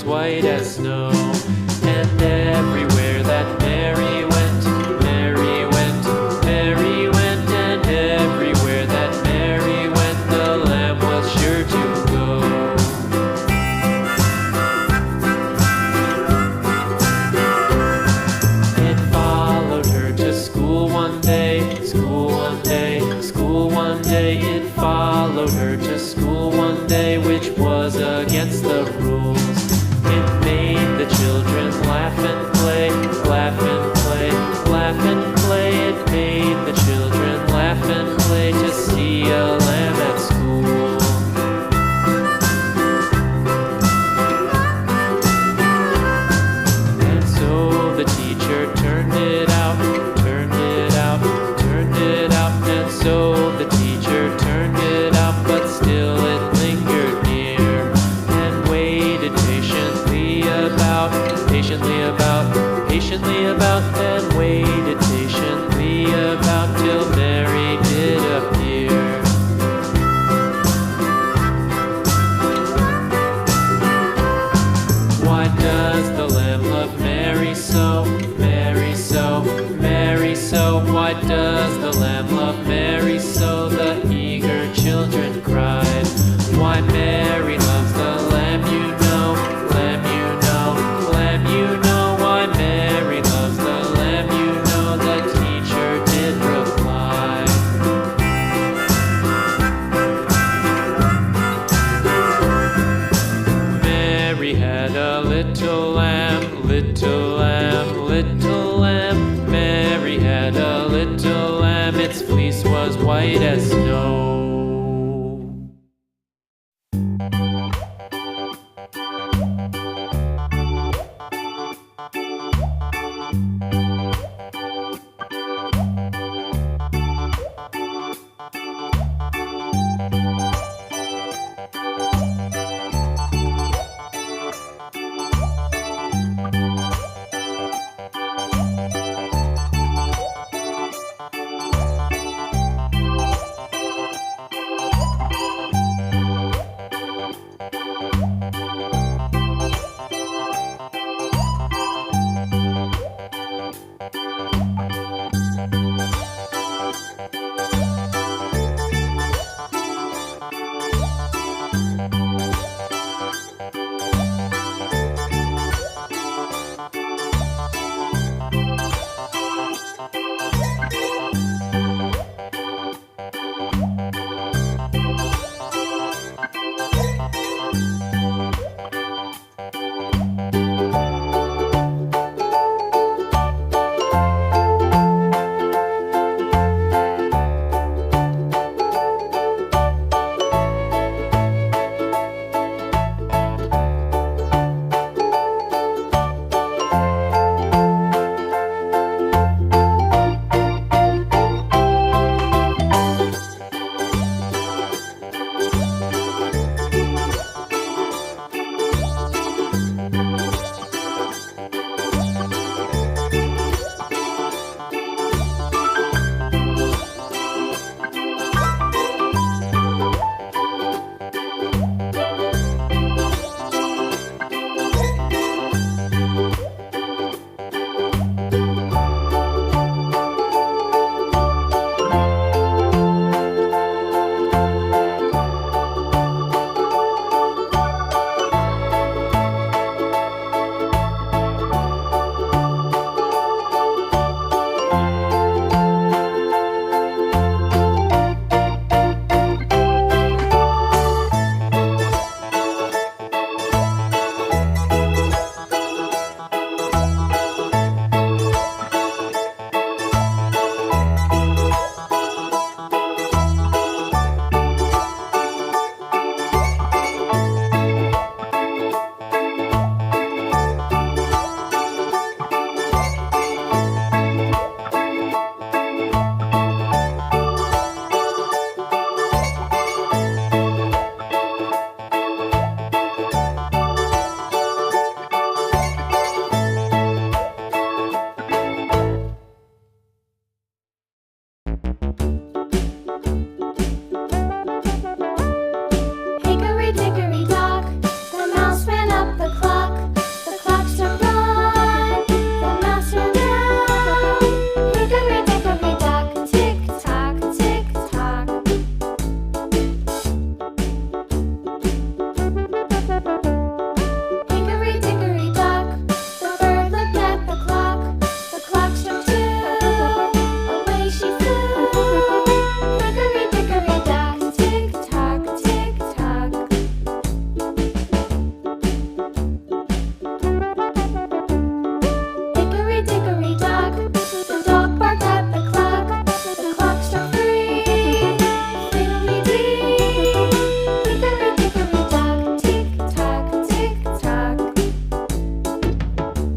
white as snow. And everywhere that Mary went, Mary went, Mary went, and everywhere that Mary went, the lamb was sure to go. It followed her to school one day, school one day, school one day. It followed her to school one day, which was against the rules. It made the children laugh and play, laugh and play, laugh and play. It made the children laugh and play to see a lamb at school. And so the teacher turned it out, turned it out, turned it out. And so the teacher turned it out, but still it lingered near and waited patiently about, and waited patiently about till Mary did appear. Why does the lamb love Mary so, Mary so, Mary so? Why does the lamb love Mary so? The eager children cried. Why Mary loves the lamb, you know, lamb, you know, lamb, you know. Why Mary loves the lamb, you know, the teacher did reply. Mary had a little lamb, little lamb, little lamb. Mary had a little lamb, its fleece was white as snow.